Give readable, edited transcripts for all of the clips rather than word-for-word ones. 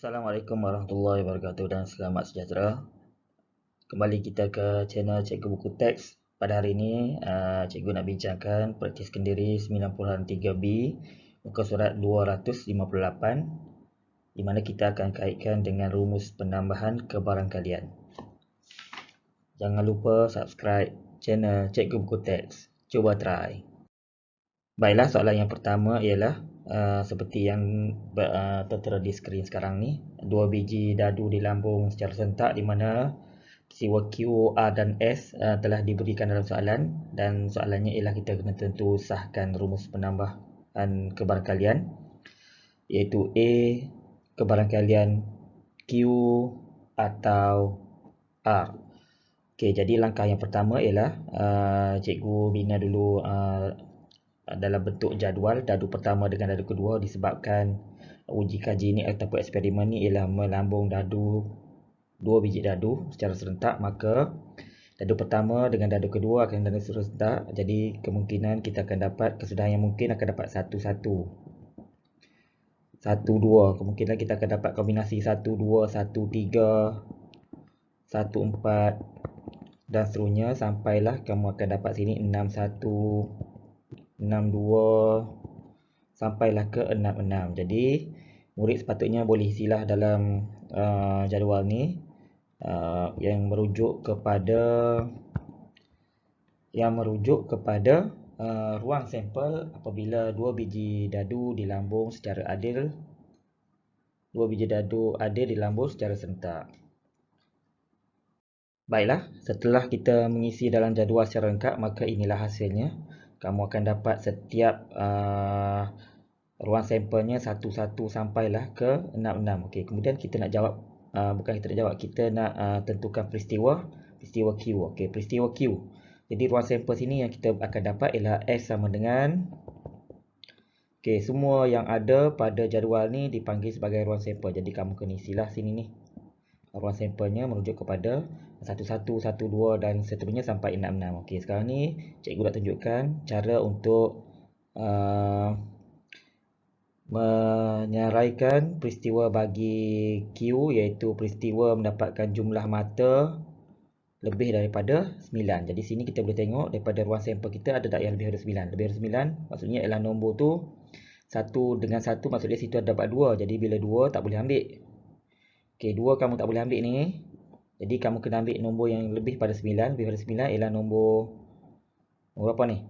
Assalamualaikum warahmatullahi wabarakatuh dan selamat sejahtera. Kembali kita ke channel Cikgu Buku Teks. Pada hari ini, Cikgu nak bincangkan praktis kendiri 93B, muka surat 258, di mana kita akan kaitkan dengan rumus penambahan kebarangkalian. Jangan lupa subscribe channel Cikgu Buku Teks. Cuba try. Baiklah, soalan yang pertama ialah seperti yang tertera di skrin sekarang ni. 2 biji dadu dilambung secara serentak di mana peristiwa Q, R dan S telah diberikan dalam soalan, dan soalannya ialah kita kena tentu sahkan rumus penambahan kebarangkalian, iaitu A kebarangkalian Q atau R. Okey, jadi langkah yang pertama ialah cikgu bina dulu dalam bentuk jadual dadu pertama dengan dadu kedua, disebabkan uji kaji ni ataupun eksperimen ni ialah melambung dadu 2 biji dadu secara serentak, maka dadu pertama dengan dadu kedua akan dadu serentak. Jadi kemungkinan kita akan dapat, kesudahan yang mungkin akan dapat 1 1 1 2, kemungkinan kita akan dapat kombinasi 1 2 1 3 1 4 dan seterusnya, sampailah kamu akan dapat sini 6 1 6 2 sampailah ke 6 6. Jadi murid sepatutnya boleh isilah dalam jadual ni yang merujuk kepada ruang sampel apabila 2 biji dadu dilambung secara adil, 2 biji dadu adil dilambung secara serentak. Baiklah, setelah kita mengisi dalam jadual secara lengkap, maka inilah hasilnya. Kamu akan dapat setiap ruang sampelnya 1 1 sampailah ke 6 6. Okey, kemudian kita nak jawab, kita nak tentukan peristiwa Q. Okey, peristiwa Q. Jadi ruang sampel sini yang kita akan dapat ialah S sama dengan, okey, semua yang ada pada jadual ni dipanggil sebagai ruang sampel. Jadi kamu kena isilah sini ni. Ruang sampelnya merujuk kepada 1 1 1 2 dan seterusnya sampai 6 6. Okey, sekarang ni cikgu nak tunjukkan cara untuk menyaraikan peristiwa bagi Q, iaitu peristiwa mendapatkan jumlah mata lebih daripada 9. Jadi sini kita boleh tengok daripada ruang sampel kita ada tak yang lebih daripada 9. Lebih daripada 9 maksudnya ialah nombor tu 1 dengan 1, maksudnya situ ada dapat 2. Jadi bila 2 tak boleh ambil. Okey, 2 kamu tak boleh ambil ni. Jadi kamu kena ambil nombor yang lebih pada 9. Lebih pada 9 ialah nombor apa ni?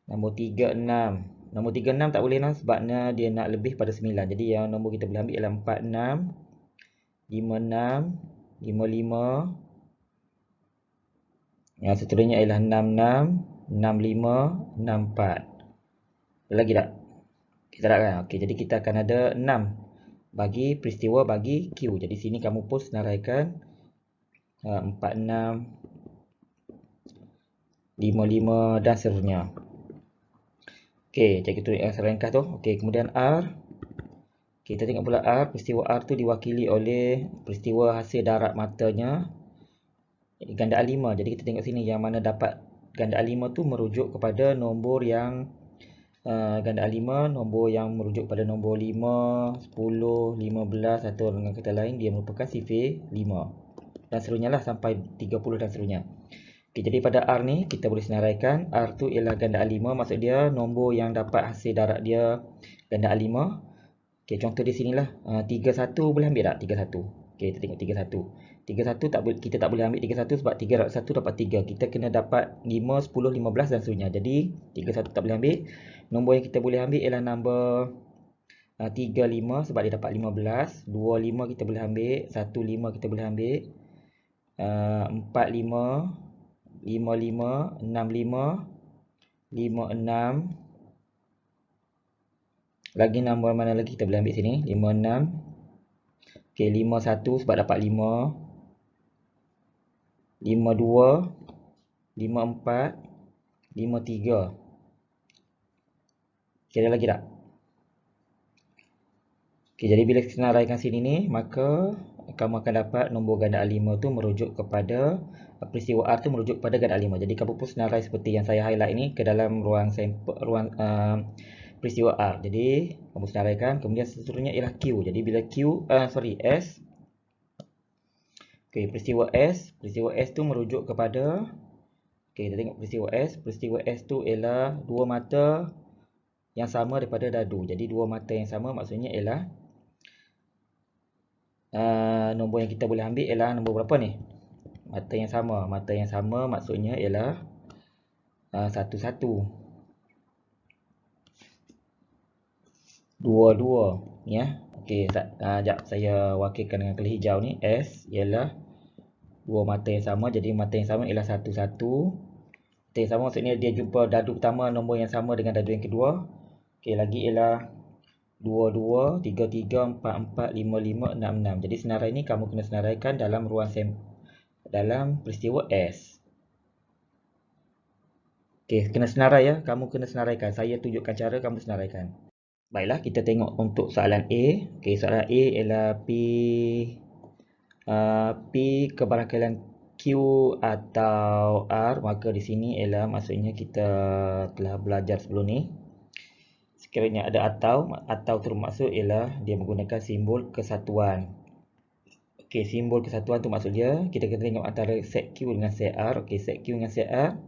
Nombor 3 6. Nombor 3 6 tak boleh lah, sebabnya dia nak lebih pada 9. Jadi yang nombor kita boleh ambil ialah 4 6 5 6 5 5. Yang seterusnya ialah 6 6 6 5 6 4. Ada lagi tak? Kita tak kan? Okey, jadi kita akan ada 6 bagi peristiwa bagi Q. Jadi sini kamu pun senaraikan 4 6 5 5 dan seterusnya. Okey, cikgu tuliskan secara ringkas tu. Okey, kemudian R. Kita tengok pula R. Peristiwa R tu diwakili oleh peristiwa hasil darat matanya gandaan 5. Jadi kita tengok sini yang mana dapat gandaan 5 tu merujuk kepada nombor yang gandaan 5, nombor yang merujuk pada nombor 5, 10, 15 atau dengan kata lain dia merupakan sifir 5 dan seterusnya lah sampai 30 dan seterusnya. Okay, jadi pada R ni kita boleh senaraikan R tu ialah gandaan 5, maksud dia nombor yang dapat hasil darat dia gandaan 5. Okay, contoh di sinilah 31 boleh ambil tak? 31. Okay, kita tengok 31. 31 kita tak boleh ambil 31 sebab 3 dapat 1 dapat 3. Kita kena dapat 5, 10, 15 dan seterusnya. Jadi 31 tak boleh ambil. Nombor yang kita boleh ambil ialah nombor 35 sebab dia dapat 15. 25 kita boleh ambil. 15 kita boleh ambil. 45 55 65 56. Lagi nombor mana lagi kita boleh ambil sini? 56. Okey, 51 sebab dapat 5. 52 54 53. Okey, ada lagi tak? Okey, jadi bila kita senaraikan sini ni, maka kamu akan dapat nombor gandaan 5 tu merujuk kepada peristiwa R tu merujuk kepada gandaan 5. Jadi kamu pun senarai seperti yang saya highlight ni ke dalam ruang sampel, peristiwa R. Jadi kamu senaraikan, kemudian seterusnya ialah Q. Jadi bila S. Okey, peristiwa S tu merujuk kepada, okey, kita tengok peristiwa S. Peristiwa S tu ialah dua mata yang sama daripada dadu. Jadi dua mata yang sama maksudnya ialah nombor yang kita boleh ambil ialah nombor berapa ni? Mata yang sama. Mata yang sama maksudnya ialah 1, 1. 2, 2. Ya. Okey, sekejap saya wakilkan dengan kelih hijau ni. S ialah dua mata yang sama. Jadi mata yang sama ialah 1, 1. Mata yang sama maksudnya dia jumpa dadu pertama nombor yang sama dengan dadu yang kedua. Okey, lagi ialah 2, 2, 3, 3, 4, 4, 5, 5, 6, 6. Jadi senarai ni kamu kena senaraikan dalam dalam peristiwa S. Okey, kena senarai ya. Kamu kena senaraikan. Saya tunjukkan cara kamu senaraikan. Baiklah, kita tengok untuk soalan A. Okey, soalan A ialah P kebarangkalian Q atau R. Maka di sini ialah maksudnya kita telah belajar sebelum ni. Sekiranya ada atau tu maksud ialah dia menggunakan simbol kesatuan. Okey, simbol kesatuan tu maksud dia kita kena tengok antara set Q dengan set R. Okey, set Q dengan set R.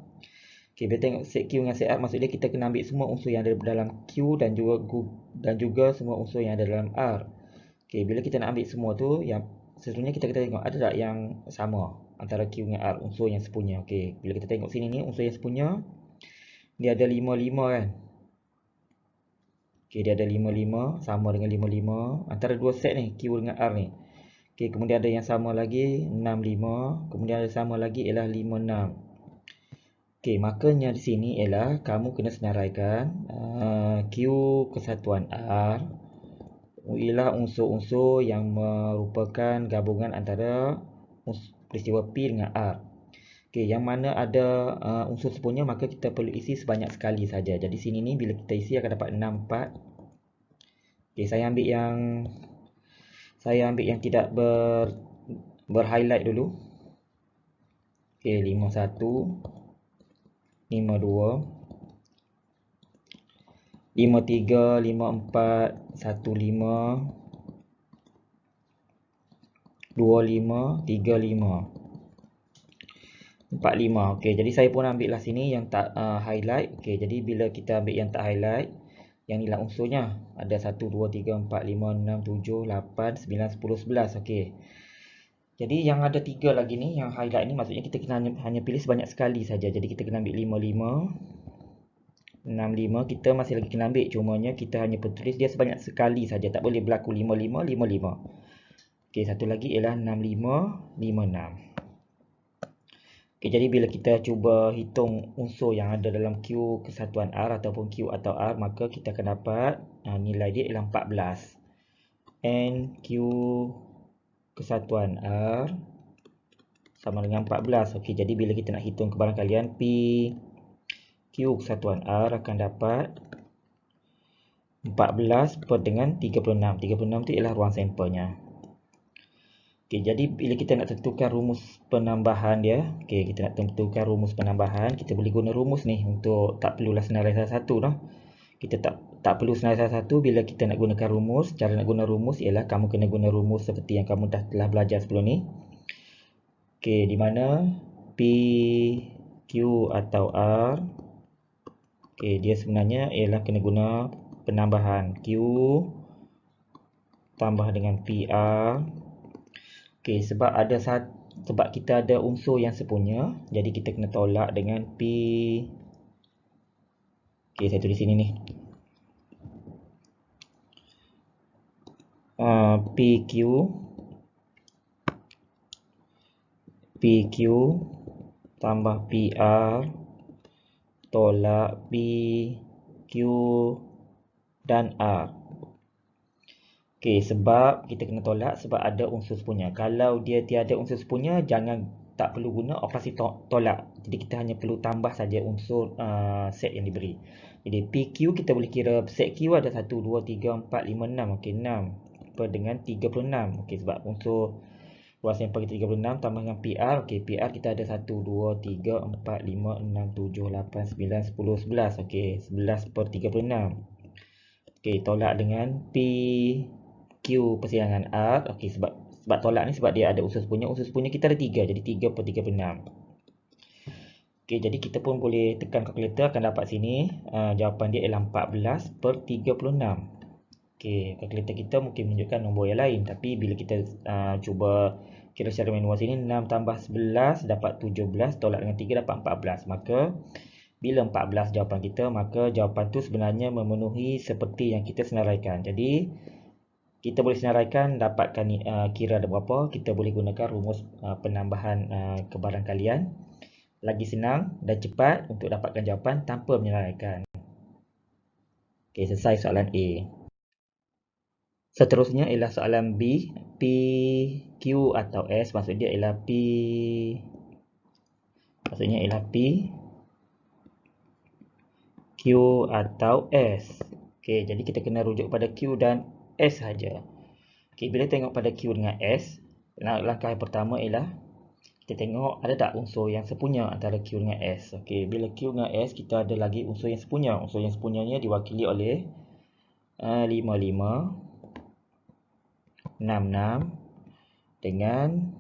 Okey, bila tengok set Q dengan set R maksud dia kita kena ambil semua unsur yang ada dalam Q dan juga semua unsur yang ada dalam R. Okey, bila kita nak ambil semua tu, yang seterusnya kita tengok ada tak yang sama antara Q dengan R, unsur yang sepunya. Okey, bila kita tengok sini ni unsur yang sepunya dia ada 5, 5 kan. Okey, dia ada 5, 5 sama dengan 5, 5 antara dua set ni Q dengan R ni. Okey, kemudian ada yang sama lagi 6, 5, kemudian ada sama lagi ialah 5, 6. Okey, makanya di sini ialah kamu kena senaraikan Q kesatuan R ialah unsur-unsur yang merupakan gabungan antara peristiwa P dengan R. Okey, yang mana ada unsur sepunya maka kita perlu isi sebanyak sekali saja. Jadi sini ni bila kita isi akan dapat 6, 4. Okey, saya ambil yang tidak berhighlight dulu. Okey, 5, 1. 5, 2, 5, 3, 5, 4, 1, 5, 2, 5, 3, 5, 4, 5. Okey, jadi saya pun ambil lah sini yang tak highlight. Okey, jadi bila kita ambil yang tak highlight, yang inilah unsurnya. Ada 1, 2, 3, 4, 5, 6, 7, 8, 9, 10, 11. Okey. Jadi yang ada 3 lagi ni, yang highlight ni maksudnya kita kena hanya pilih sebanyak sekali saja. Jadi kita kena ambil 5, 5. 6, 5 kita masih lagi kena ambil, cumanya kita hanya tulis dia sebanyak sekali saja, tak boleh berlaku 5, 5, 5, 5. Okey, satu lagi ialah 6, 5, 5, 6. Okey, jadi bila kita cuba hitung unsur yang ada dalam Q kesatuan R ataupun Q atau R, maka kita akan dapat nilai dia ialah 14. And Q kesatuan R sama dengan 14. Okey, jadi bila kita nak hitung kebarangkalian P Q kesatuan R akan dapat 14 per dengan 36. 36 tu ialah ruang sampelnya. Okey, jadi bila kita nak tentukan rumus penambahan dia, okey, kita nak tentukan rumus penambahan, kita boleh guna rumus ni untuk tak perlulah senarai salah satu dah. Kita tak perlu senarai salah satu bila kita nak gunakan rumus. Cara nak guna rumus ialah kamu kena guna rumus seperti yang kamu telah belajar sebelum ni. Okey, di mana P Q atau R, okey, dia sebenarnya ialah kena guna penambahan Q tambah dengan PR. Okey, sebab kita ada unsur yang sepunya, jadi kita kena tolak dengan P. Okey, saya tulis sini ni. PQ tambah PR tolak PQ dan R. Okey, sebab kita kena tolak sebab ada unsur sepunya. Kalau dia tiada unsur sepunya, tak perlu guna operasi tolak. Jadi kita hanya perlu tambah saja unsur set yang diberi. Jadi PQ kita boleh kira set Q ada 1, 2, 3, 4, 5, 6. Okey, 6 per dengan 36. Okey, sebab unsur ruang sampel kita 36 tambah dengan PR. Okey, PR kita ada 1, 2, 3, 4, 5, 6, 7, 8, 9, 10, 11. Okey, 11 per 36. Okey, tolak dengan P Q persilangan R. Okey, sebab tolak ni sebab dia ada unsur sepunya. Unsur sepunya kita ada 3, jadi 3/36. Okey, jadi kita pun boleh tekan kalkulator akan dapat sini. Jawapan dia ialah 14/36. Okey, kalkulator kita mungkin menunjukkan nombor yang lain, tapi bila kita cuba kira secara manual sini, 6 tambah 11 dapat 17, tolak dengan 3 dapat 14. Maka bila 14 jawapan kita, maka jawapan tu sebenarnya memenuhi seperti yang kita senaraikan. Jadi kita boleh senaraikan dapatkan kira ada berapa. Kita boleh gunakan rumus penambahan kebarangkalian. Lagi senang dan cepat untuk dapatkan jawapan tanpa menyenaraikan. Okey, selesai soalan A. Seterusnya ialah soalan B. P, Q atau S maksudnya ialah P. Maksudnya ialah P, Q atau S. Okey, jadi kita kena rujuk pada Q dan S saja. Okey, bila tengok pada Q dengan S, langkah yang pertama ialah kita tengok ada tak unsur yang sepunya antara Q dengan S. Okey, bila Q dengan S kita ada lagi unsur yang sepunya. Unsur yang sepunyanya diwakili oleh 55, 66 dengan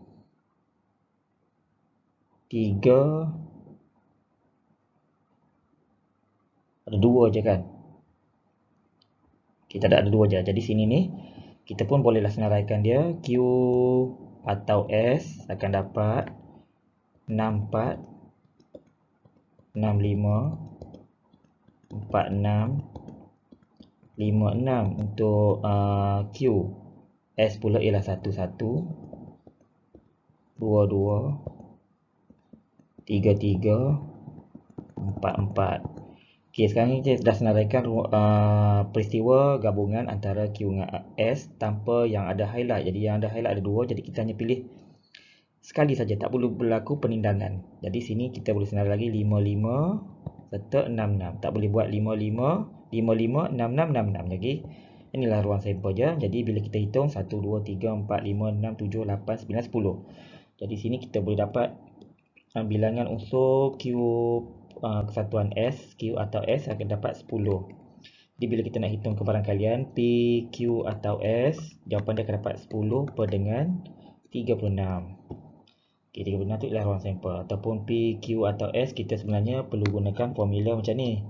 3, ada 2 je kan. Kita ada 2 je. Jadi sini ni kita pun bolehlah senaraikan dia. Q atau S akan dapat 64, 65, 46, 56 untuk Q. S pula ialah 11, 22, 33, 44. Okey, sekarang ni kita dah senaraikan peristiwa gabungan antara Q dengan S tanpa yang ada highlight. Jadi yang ada highlight ada 2, jadi kita hanya pilih sekali saja, tak perlu berlaku penindangan. Jadi sini kita boleh senar lagi 55 serta 66. Tak boleh buat 55, 55, 66, 66. Jadi inilah ruang sampel je. Jadi bila kita hitung 1, 2, 3, 4, 5, 6, 7, 8, 9, 10. Jadi sini kita boleh dapat bilangan unsur Q kesatuan S, Q atau S akan dapat 10. Jadi bila kita nak hitung kebarangkalian P, Q atau S, jawapan dia akan dapat 10 per dengan 36. Okey, 36 tu ialah ruang sampel. Ataupun P, Q atau S, kita sebenarnya perlu gunakan formula macam ni.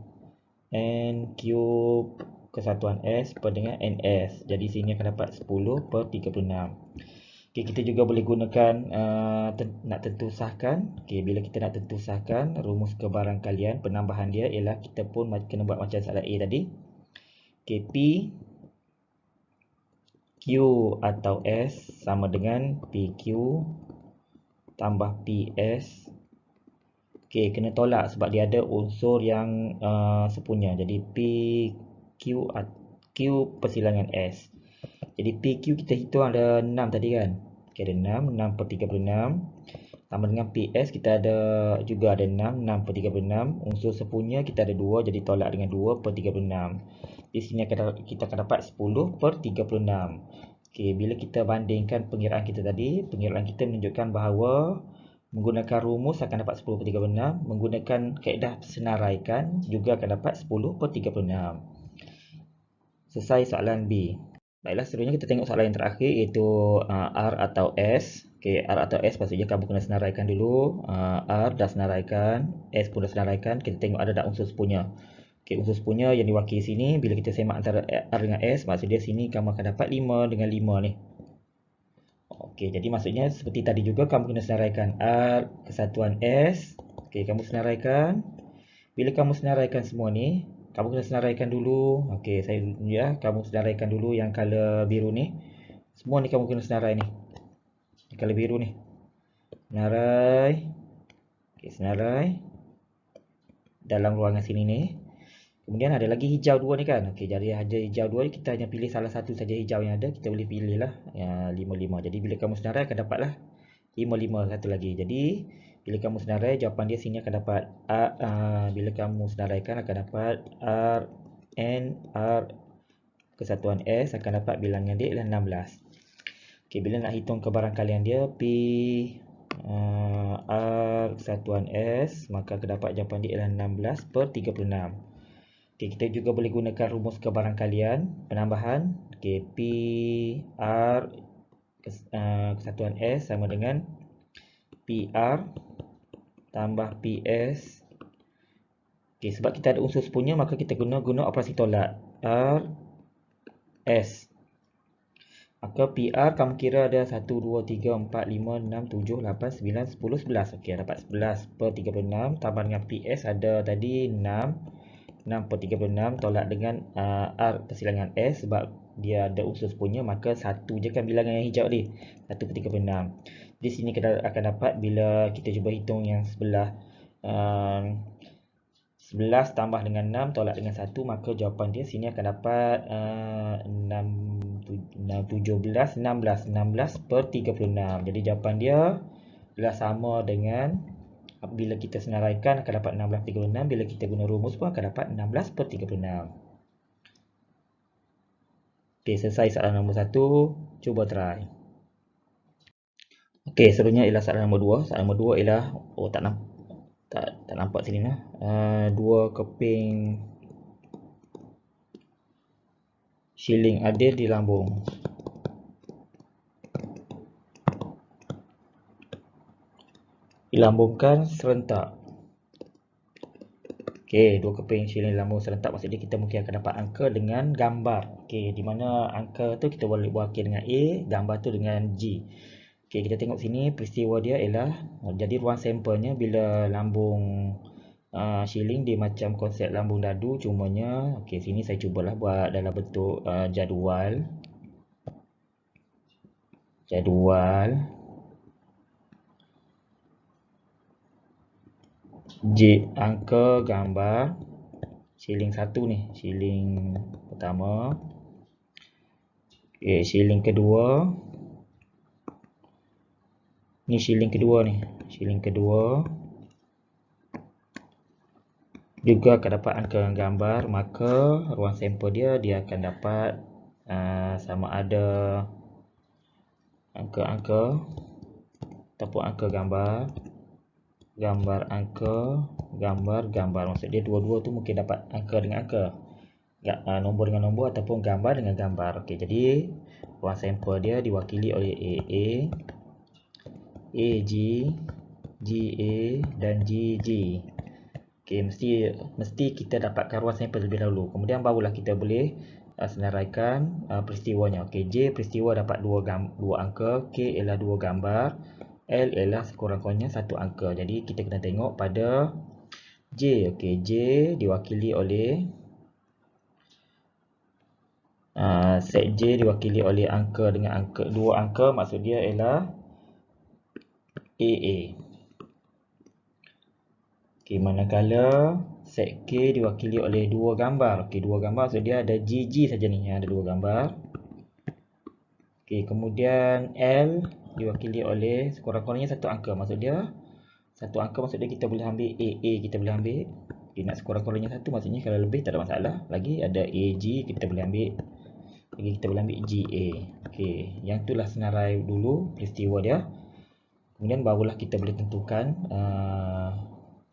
N cube kesatuan S per dengan NS. Jadi sini akan dapat 10 per 36. Okay, kita juga boleh gunakan nak tentu sahkan. Okay, bila kita nak tentu sahkan rumus kebarangkalian, penambahan dia ialah kita pun kena buat macam soalan A tadi. Okay, P, Q atau S sama dengan PQ tambah PS. Okay, kena tolak sebab dia ada unsur yang sepunya. Jadi PQ persilangan S. Jadi PQ kita hitung ada 6 tadi kan. Okay, ada 6 per 36. Sama dengan PS kita ada juga ada 6 per 36. Unsur sepunya kita ada 2, jadi tolak dengan 2 per 36. Di sini kita akan dapat 10 per 36. Okay, bila kita bandingkan pengiraan kita tadi, pengiraan kita menunjukkan bahawa menggunakan rumus akan dapat 10 per 36. Menggunakan kaedah senaraikan juga akan dapat 10 per 36. Selesai soalan B. Baiklah, seterusnya kita tengok soalan yang terakhir iaitu R atau S. Okay, R atau S maksudnya kamu kena senaraikan dulu. R dah senaraikan, S pun dah senaraikan. Kita tengok ada tak unsur sepunya. Okay, unsur sepunya yang diwakili sini, bila kita semak antara R dengan S, maksudnya sini kamu akan dapat 5 dengan 5 ni. Okay, jadi maksudnya seperti tadi juga kamu kena senaraikan R kesatuan S. Okay, kamu senaraikan. Bila kamu senaraikan semua ni, kamu kena senaraikan dulu. Okey, saya ya, kamu senaraikan dulu yang color biru ni. Semua ni kamu kena senarai ni. Color biru ni. Senarai. Okey, senarai. Dalam ruangan sini ni. Kemudian ada lagi hijau 2 ni kan. Okey, jadi ada hijau 2 ni kita hanya pilih salah satu saja hijau yang ada. Kita boleh pilih lah 55. Jadi bila kamu senarai akan dapatlah 55 satu lagi. Jadi bila kamu senarai, jawapan dia sini akan dapat bila kamu senaraikan akan dapat R, N, R kesatuan S akan dapat bilangan dia ialah 16. Okay, bila nak hitung kebarangkalian dia P, R kesatuan S, maka akan dapat jawapan dia ialah 16 per 36. Okay, kita juga boleh gunakan rumus kebarangkalian penambahan. Okay, P R kesatuan S sama dengan PR tambah PS. Okay, sebab kita ada unsur sepunya, maka kita guna operasi tolak. R S. Maka PR kamu kira ada 1, 2, 3, 4, 5, 6, 7, 8, 9, 10, 11. Okey, dapat 11 per 36. Tambah dengan PS ada tadi 6 per 36. Tolak dengan R persilangan S sebab dia ada unsur sepunya. Maka 1 je kan bilangan yang hijau ni. 1 per 36. Di sini kita akan dapat bila kita cuba hitung yang sebelah 11 tambah dengan 6 tolak dengan 1, maka jawapan dia sini akan dapat 16 per 36. Jadi jawapan dia adalah sama dengan, bila kita senaraikan akan dapat 16 per 36. Bila kita guna rumus pun akan dapat 16 per 36. Ok, selesai soalan nombor 1. Cuba try. Ok, seterusnya ialah soalan nombor 2. Soalan nombor 2 ialah, tak nampak sini lah. 2 keping shilling adil di lambung. Dilambungkan serentak. Okey, 2 keping shilling dilambung serentak, maksudnya kita mungkin akan dapat angka dengan gambar. Okey, di mana angka tu kita boleh wakil dengan A, gambar tu dengan G. Okey, kita tengok sini peristiwa dia ialah, jadi ruang sampelnya bila lambung shilling dia macam konsep lambung dadu, cumanya okey, sini saya cubalah buat dalam bentuk jadual. J angka gambar shilling 1 ni, shilling pertama. Okey, shilling kedua. Ni shilling kedua ni, shilling kedua. Juga akan dapat angka gambar, maka ruang sampel dia akan dapat sama ada angka-angka ataupun angka gambar, gambar. Maksud dia dua-dua tu mungkin dapat angka dengan angka, nombor dengan nombor ataupun gambar dengan gambar. Okey, jadi ruang sampel dia diwakili oleh AA, AG, GA dan GG. Okey, mesti kita dapatkan ruang sampel terlebih dahulu. Kemudian barulah kita boleh senaraikan peristiwanya. Okey, J peristiwa dapat dua angka, K ialah 2 gambar, L ialah sekurang-kurangnya 1 angka. Jadi kita kena tengok pada J. Okey, J diwakili oleh set J diwakili oleh angka dengan angka 2 angka, maksud dia ialah AA. Okey, manakala set K diwakili oleh 2 gambar. Okey, 2 gambar, maksud dia ada GG saja ni yang ada 2 gambar. Okey, kemudian L diwakili oleh sekurang-kurangnya 1 angka, maksud dia 1 angka, maksud dia kita boleh ambil AA, kita boleh ambil. Okey, nak sekurang-kurangnya 1, maksudnya kalau lebih tak ada masalah. Lagi ada AG, kita boleh ambil. Lagi kita boleh ambil GA. Okey, yang itulah senarai dulu peristiwa dia. Kemudian barulah kita boleh tentukan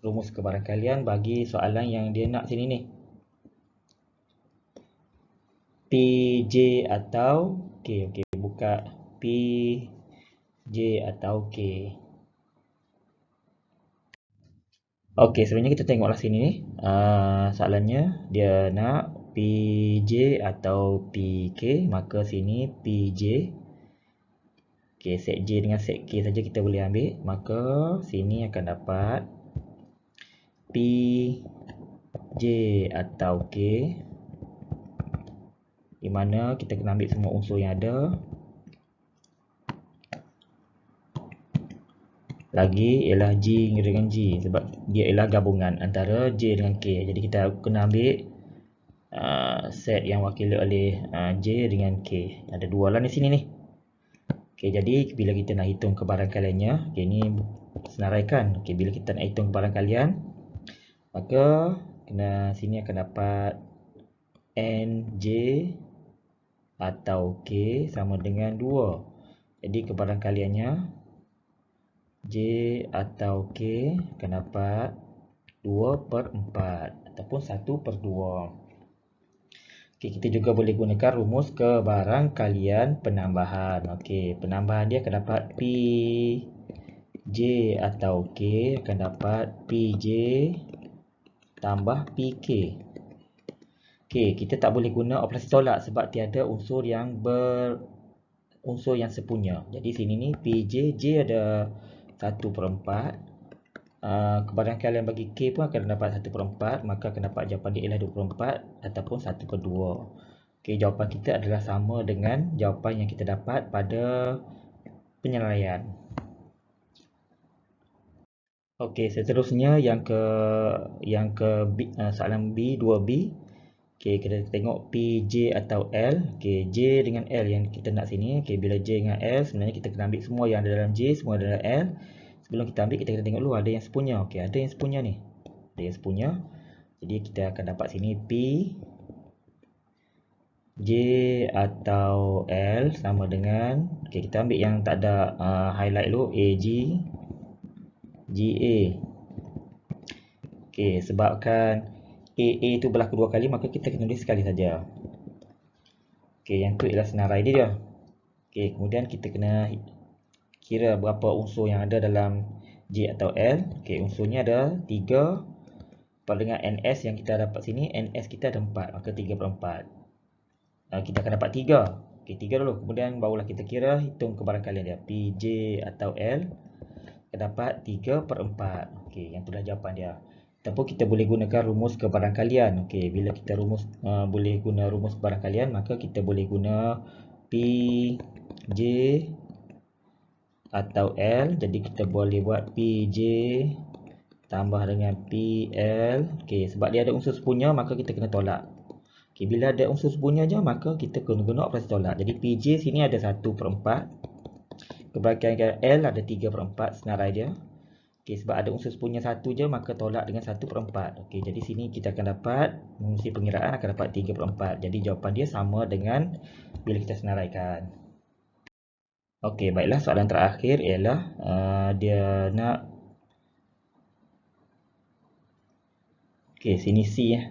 rumus kebarangkalian bagi soalan yang dia nak sini ni. PJ atau K. Okey, buka PJ atau K. Okey, sebenarnya kita tengoklah sini ni. Soalannya dia nak PJ atau PK, maka sini PJ. Okey, set J dengan set K saja kita boleh ambil, maka sini akan dapat PJ atau K, di mana kita kena ambil semua unsur yang ada. Lagi ialah G dengan G sebab dia ialah gabungan antara J dengan K. Jadi kita kena ambil set yang wakili oleh J dengan K. Ada dua lah di sini ni. Okey, jadi bila kita nak hitung kebarangkaliannya, okey, ni senaraikan. Okey, bila kita nak hitung kebarangkalian, maka kena sini akan dapat NJ atau K sama dengan 2. Jadi kebarangkaliannya J atau K akan dapat 2/4. ataupun 1/2. Okey, kita juga boleh gunakan rumus kebarangkalian penambahan. Okey, penambahan dia akan dapat P J atau K akan dapat PJ tambah PK. Okey, kita tak boleh guna operasi tolak sebab tiada unsur yang sepunya. Jadi sini ni PJ, J ada 1/4. Kebarangkalian bagi K pun akan dapat 1/4, maka akan dapat jawapan dia ialah 24 ataupun 1/2. Okey, jawapan kita adalah sama dengan jawapan yang kita dapat pada penyelaian. Okey, seterusnya yang ke soalan B, 2B. Okey, kita tengok PJ atau L. Okey, J dengan L yang kita nak sini. Okey, bila J dengan L, sebenarnya kita kena ambil semua yang ada dalam J, semua ada dalam L. Sebelum kita ambil, kita kena tengok dulu ada yang sepunya. Okey, ada yang sepunya ni. Ada yang sepunya. Jadi kita akan dapat sini P J atau L sama dengan, okey, kita ambil yang tak ada highlight dulu, AG GA. Okey, sebabkan AA tu berlaku 2 kali, maka kita kena tulis sekali saja. Okey, yang tu ialah senarai dia. Okey, kemudian kita kena kira berapa unsur yang ada dalam J atau L. Okey, unsurnya ada 3. Dengan NS yang kita dapat sini, NS kita ada 4, maka 3/4. Kita akan dapat 3. Okey, 3 dulu. Kemudian barulah kita kira, hitung kebarangkalian dia. PJ atau L akan dapat 3/4. Okey, yang itulah jawapan dia. Ataupun kita boleh gunakan rumus kebarangkalian. Okey, bila kita boleh guna rumus kebarangkalian, maka kita boleh guna PJ atau L. Jadi kita boleh buat PJ tambah dengan PL. Okey, sebab dia ada unsur sepunya, maka kita kena tolak. Okey, bila ada unsur sepunya je, maka kita kena guna operasi tolak. Jadi PJ sini ada 1/4. Kebarangkalian L ada 3/4 senarai dia. Okey, sebab ada unsur sepunya 1 je, maka tolak dengan 1/4. Okey, jadi sini kita akan dapat, mengisi pengiraan akan dapat 3/4. Jadi jawapan dia sama dengan bila kita senaraikan. Okey, baiklah, soalan terakhir ialah dia nak, okey, sini C .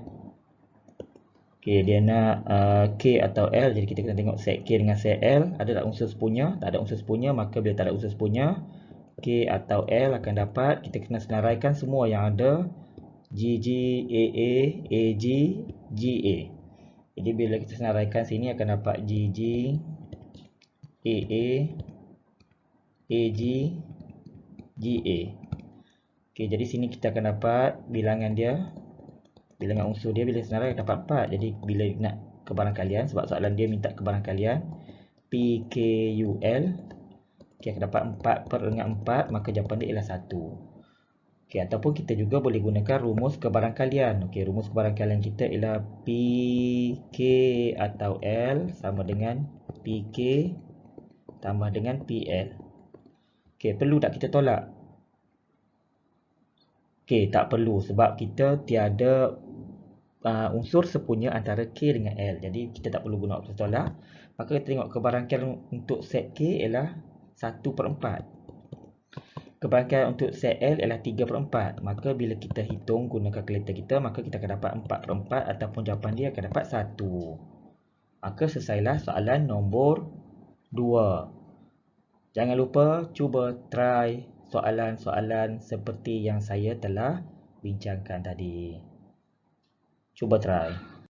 Okey, dia nak K atau L. Jadi kita kena tengok set K dengan set L ada tak unsur sepunya. Tak ada unsur sepunya, maka bila tak ada unsur sepunya, K atau L akan dapat, kita kena senaraikan semua yang ada GG, AA, AG, GA. Jadi bila kita senaraikan sini akan dapat GG, AA, AG, GA. Okey, jadi sini kita akan dapat bilangan dia, bilangan unsur dia bila senarai dapat 4. Jadi bila nak kebarangkalian, sebab soalan dia minta kebarangkalian PKUL, okey, akan dapat 4/4, maka jawapan dia ialah 1. Okey, ataupun kita juga boleh gunakan rumus kebarangkalian. Okey, rumus kebarangkalian kita ialah PK atau L sama dengan PK tambah dengan PL. Okey, perlu tak kita tolak? Okey, tak perlu sebab kita tiada unsur sepunya antara K dengan L. Jadi kita tak perlu guna operasi tolak. Maka kita tengok kebarangkalian untuk set K ialah 1/4. Kebarangkalian untuk set L ialah 3/4. Maka bila kita hitung guna kalkulator kita, maka kita akan dapat 4/4 ataupun jawapan dia akan dapat 1. Maka selesailah soalan nombor 2. Jangan lupa cuba try soalan-soalan seperti yang saya telah bincangkan tadi. Cuba try.